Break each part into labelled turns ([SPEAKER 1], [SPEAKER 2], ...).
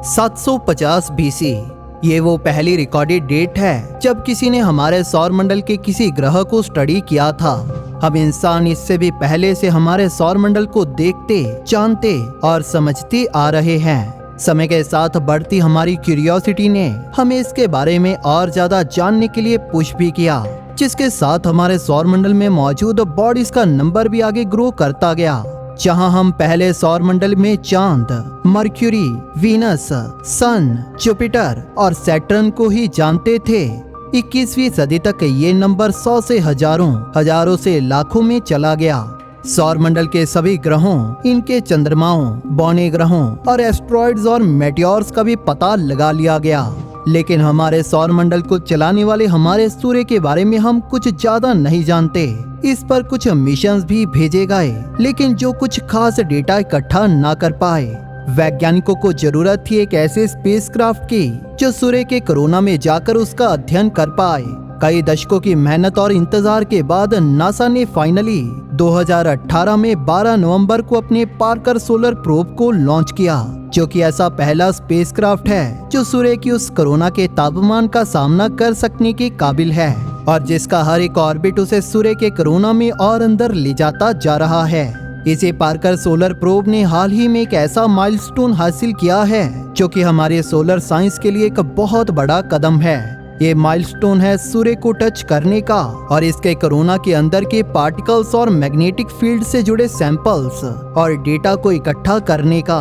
[SPEAKER 1] 750 BC। ये वो पहली रिकॉर्डेड डेट है जब किसी ने हमारे सौर मंडल के किसी ग्रह को स्टडी किया था। हम इंसान इससे भी पहले से हमारे सौर मंडल को देखते, जानते और समझते आ रहे हैं। समय के साथ बढ़ती हमारी क्यूरियोसिटी ने हमें इसके बारे में और ज्यादा जानने के लिए पुश भी किया, जिसके साथ हमारे सौर मंडल में मौजूद बॉडीज का नंबर भी आगे ग्रो करता गया। जहां हम पहले सौर मंडल में चांद, मर्क्यूरी, वीनस, सन, जुपिटर और सैटर्न को ही जानते थे। 21वीं सदी तक ये नंबर 100 से हजारों, हजारों से लाखों में चला गया। सौर मंडल के सभी ग्रहों, इनके चंद्रमाओं, बौने ग्रहों और एस्ट्रॉइड्स और मेटियोर्स का भी पता लगा लिया गया। लेकिन हमारे सौर मंडल को चलाने वाले हमारे सूर्य के बारे में हम कुछ ज्यादा नहीं जानते। इस पर कुछ मिशंस भी भेजे गए, लेकिन जो कुछ खास डेटा इकट्ठा ना कर पाए। वैज्ञानिकों को जरूरत थी एक ऐसे स्पेसक्राफ्ट की जो सूर्य के कोरोना में जाकर उसका अध्ययन कर पाए। कई दशकों की मेहनत और इंतजार के बाद नासा ने फाइनली 2018 में 12 नवंबर को अपने पार्कर सोलर प्रोब को लॉन्च किया, जो कि ऐसा पहला स्पेसक्राफ्ट है जो सूर्य की उस कोरोना के तापमान का सामना कर सकने के काबिल है और जिसका हर एक ऑर्बिट उसे सूर्य के कोरोना में और अंदर ले जाता जा रहा है। इसे पार्कर सोलर प्रोब ने हाल ही में एक ऐसा माइलस्टोन हासिल किया है जो कि हमारे सोलर साइंस के लिए एक बहुत बड़ा कदम है। ये माइलस्टोन है सूर्य को टच करने का और इसके कोरोना के अंदर के पार्टिकल्स और मैग्नेटिक फील्ड से जुड़े सैंपल्स और डेटा को इकट्ठा करने का।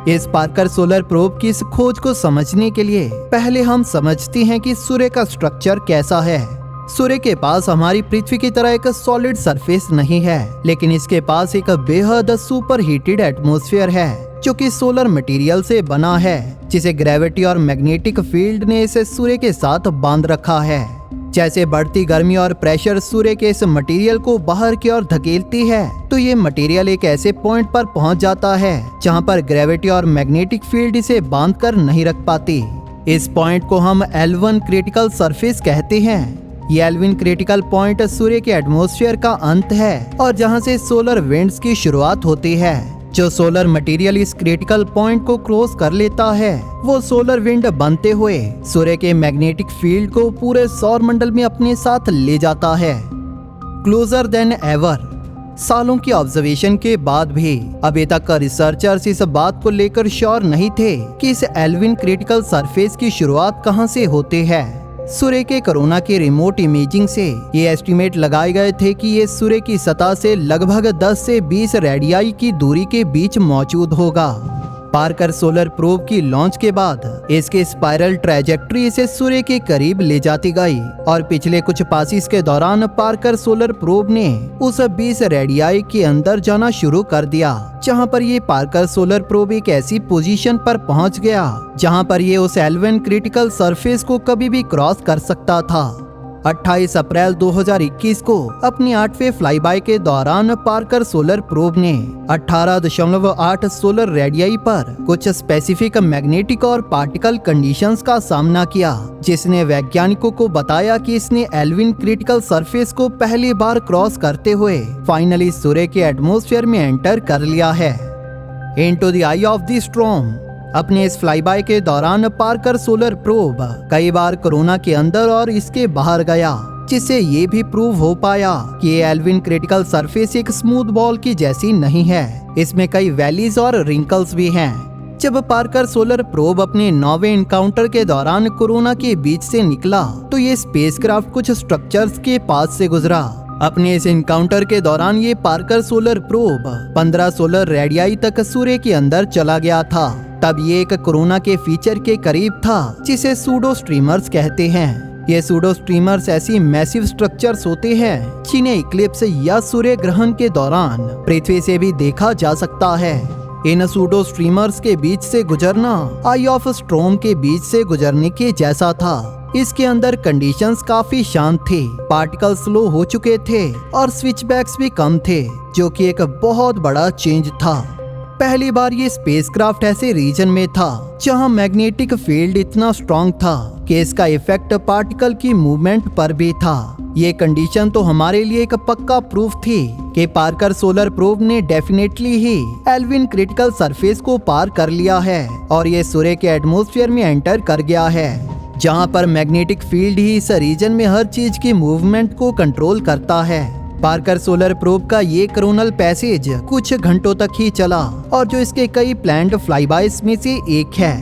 [SPEAKER 1] इस पार्कर सोलर प्रोब की इस खोज को समझने के लिए पहले हम समझते हैं कि सूर्य का स्ट्रक्चर कैसा है। सूर्य के पास हमारी पृथ्वी की तरह एक सॉलिड सरफेस नहीं है, लेकिन इसके पास एक बेहद सुपर हीटेड एटमॉस्फेयर है जो कि सोलर मटेरियल से बना है, जिसे ग्रेविटी और मैग्नेटिक फील्ड ने इसे सूर्य के साथ बांध रखा है। जैसे बढ़ती गर्मी और प्रेशर सूर्य के इस मटेरियल को बाहर की ओर धकेलती है, तो ये मटेरियल एक ऐसे पॉइंट पर पहुंच जाता है जहां पर ग्रेविटी और मैग्नेटिक फील्ड इसे बांध कर नहीं रख पाती। इस पॉइंट को हम L1 क्रिटिकल सरफेस कहते हैं। ये L1 क्रिटिकल पॉइंट सूर्य के एटमॉस्फेयर का अंत है और जहां से सोलर विंड्स की शुरुआत होती है। जो सोलर मटेरियल इस क्रिटिकल पॉइंट को क्रॉस कर लेता है, वो सोलर विंड बनते हुए सूर्य के मैग्नेटिक फील्ड को पूरे सौर मंडल में अपने साथ ले जाता है। Closure then ever. सालों की ऑब्जर्वेशन के बाद भी अभी तक रिसर्चर्स इस बात को लेकर श्योर नहीं थे कि इस L1 क्रिटिकल सरफेस की शुरुआत कहां से होती है। सूर्य के कोरोना की रिमोट इमेजिंग से ये एस्टिमेट लगाए गए थे कि ये सूर्य की सतह से लगभग 10 से 20 रेडियाई की दूरी के बीच मौजूद होगा। पार्कर सोलर प्रोब की लॉन्च के बाद इसकी स्पाइरल ट्रैजेक्टरी इसे सूर्य के करीब ले जाती गई और पिछले कुछ पासिस के दौरान पार्कर सोलर प्रोब ने उस 20 रेडियाई के अंदर जाना शुरू कर दिया, जहां पर ये पार्कर सोलर प्रोब एक ऐसी पोजीशन पर पहुंच गया जहां पर ये उस L1 क्रिटिकल सरफेस को कभी भी क्रॉस कर सकता था। 28 अप्रैल 2021 को अपनी 8वें फ्लाईबाय के दौरान पार्कर सोलर प्रोब ने 18.8 सोलर रेडियाई पर कुछ स्पेसिफिक मैग्नेटिक और पार्टिकल कंडीशंस का सामना किया, जिसने वैज्ञानिकों को बताया कि इसने L1 क्रिटिकल सरफेस को पहली बार क्रॉस करते हुए फाइनली सूर्य के एटमॉस्फेयर में एंटर कर लिया है। Into the I of the storm. अपने इस फ्लाईबाय के दौरान पार्कर सोलर प्रोब कई बार कोरोना के अंदर और इसके बाहर गया, जिससे ये भी प्रूव हो पाया कि ये L1 क्रिटिकल सरफेस एक स्मूथ बॉल की जैसी नहीं है। इसमें कई वैलीज और रिंकल्स भी हैं। जब पार्कर सोलर प्रोब अपने 9वें एनकाउंटर के दौरान कोरोना के बीच से निकला, तो ये स्पेसक्राफ्ट कुछ स्ट्रक्चर्स के पास से गुजरा। अपने इस एनकाउंटर के दौरान ये Parker solar probe 15 solar radii तक सूर्य के अंदर चला गया था। तब ये एक कोरोना के फीचर के करीब था, जिसे सूडो स्ट्रीमर्स कहते हैं। ये सूडो स्ट्रीमर्स ऐसी मैसिव स्ट्रक्चर्स होते हैं जिन्हें इक्लिप्स या सूर्य ग्रहण के दौरान पृथ्वी से भी देखा जा सकता है। इन सूडो स्ट्रीमर्स के बीच से गुजरना आई ऑफ स्टॉर्म के बीच से गुजरने के जैसा था। इसके अंदर कंडीशंस काफी शांत थे, पार्टिकल स्लो हो चुके थे और स्विचबैक्स भी कम थे, जो कि एक बहुत बड़ा चेंज था। पहली बार ये स्पेसक्राफ्ट ऐसे रीजन में था जहां मैग्नेटिक फील्ड इतना स्ट्रॉन्ग था कि इसका इफेक्ट पार्टिकल की मूवमेंट पर भी था। ये कंडीशन तो हमारे लिए एक पक्का प्रूफ थी कि पार्कर सोलर प्रोब ने डेफिनेटली ही एल्विन क्रिटिकल सरफेस को पार कर लिया है और ये सूर्य के एटमॉस्फेयर में एंटर कर गया है, जहां पर मैग्नेटिक फील्ड ही इस रीजन में हर चीज की मूवमेंट को कंट्रोल करता है। पार्कर सोलर प्रोब का ये कोरोनल पैसेज कुछ घंटों तक ही चला और जो इसके कई प्लान्ड फ्लाईबाइज में से एक है।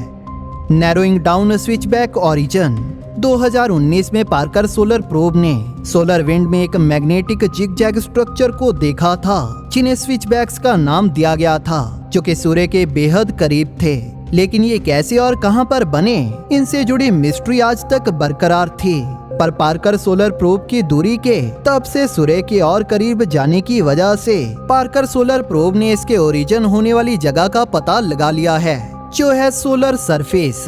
[SPEAKER 1] नैरोइंग डाउन स्विचबैक ओरिजिन 2019 में पार्कर सोलर प्रोब ने सोलर विंड में एक मैग्नेटिक जिगजैग स्ट्रक्चर को देखा था जिन्हें स्विचबैक्स का नाम दिया गया था, जो कि सूर्य के बेहद करीब थे। लेकिन ये कैसे और कहां पर बने, इनसे जुड़ी मिस्ट्री आज तक बरकरार थी। पर पार्कर सोलर प्रोब की दूरी के तब से सूर्य के और करीब जाने की वजह से पार्कर सोलर प्रोब ने इसके ओरिजिन होने वाली जगह का पता लगा लिया है, जो है सोलर सरफेस।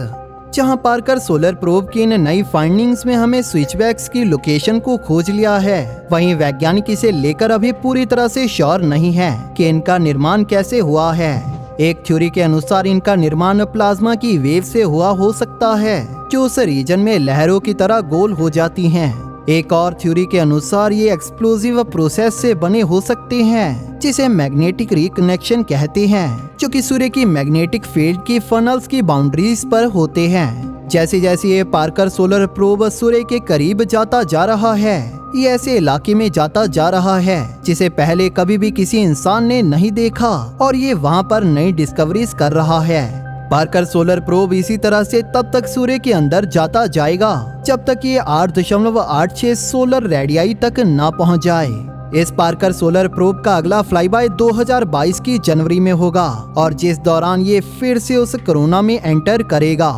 [SPEAKER 1] जहां पार्कर सोलर प्रोब की इन नई फाइंडिंग्स में हमें स्विचबैक्स की लोकेशन को खोज लिया है, वहीं वैज्ञानिक इसे लेकर अभी पूरी तरह से श्योर नहीं है कि इनका निर्माण कैसे हुआ है। एक थ्योरी के अनुसार इनका निर्माण प्लाज्मा की वेव से हुआ हो सकता है, जो उस रीजन में लहरों की तरह गोल हो जाती हैं। एक और थ्योरी के अनुसार ये एक्सप्लोजिव प्रोसेस से बने हो सकते हैं, जिसे मैग्नेटिक रिकनेक्शन कहते हैं, जो कि सूर्य की मैग्नेटिक फील्ड की फनल्स की बाउंड्रीज पर होते हैं। जैसे जैसे ये पार्कर सोलर प्रोब सूर्य के करीब जाता जा रहा है, ये ऐसे इलाके में जाता जा रहा है जिसे पहले कभी भी किसी इंसान ने नहीं देखा और ये वहाँ पर नई डिस्कवरीज कर रहा है। पार्कर सोलर प्रोब इसी तरह से तब तक सूर्य के अंदर जाता जाएगा जब तक ये 8.86 सोलर रेडियाई तक ना पहुँच जाए। इस पार्कर सोलर प्रोब का अगला फ्लाईबाय 2022 की जनवरी में होगा और जिस दौरान ये फिर से उस कोरोना में एंटर करेगा।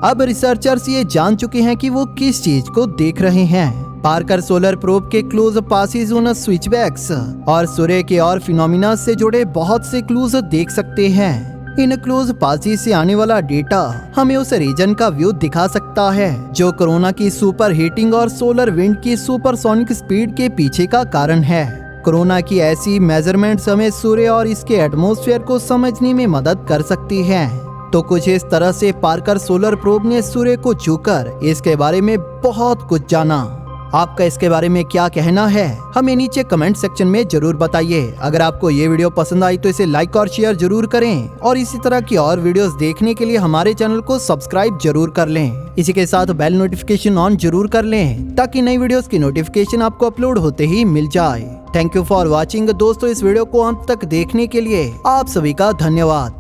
[SPEAKER 1] अब रिसर्चर्स ये जान चुके हैं कि वो किस चीज को देख रहे हैं। पार्कर सोलर प्रोब के क्लोज पासेज उन स्विचबैक्स और सूर्य के और फिनोमिना से जुड़े बहुत से क्लूज देख सकते हैं। इन क्लोज पासेज से आने वाला डेटा हमें उस रीजन का व्यू दिखा सकता है जो कोरोना की सुपर हीटिंग और सोलर विंड की सुपरसोनिक स्पीड के पीछे का कारण है। कोरोना की ऐसी मेजरमेंट्स हमें सूर्य और इसके एटमॉस्फेयर को समझने में मदद कर सकती हैं। तो कुछ इस तरह से पार्कर सोलर प्रोब ने सूर्य को छूकर इसके बारे में बहुत कुछ जाना। आपका इसके बारे में क्या कहना है, हमें नीचे कमेंट सेक्शन में जरूर बताइए। अगर आपको ये वीडियो पसंद आई तो इसे लाइक और शेयर जरूर करें और इसी तरह की और वीडियोस देखने के लिए हमारे चैनल को सब्सक्राइब जरूर कर लें। इसी के साथ बेल नोटिफिकेशन ऑन जरूर कर लें ताकि नई वीडियोस की नोटिफिकेशन आपको अपलोड होते ही मिल जाए। थैंक यू फॉर वॉचिंग दोस्तों, इस वीडियो को अंत तक देखने के लिए आप सभी का धन्यवाद।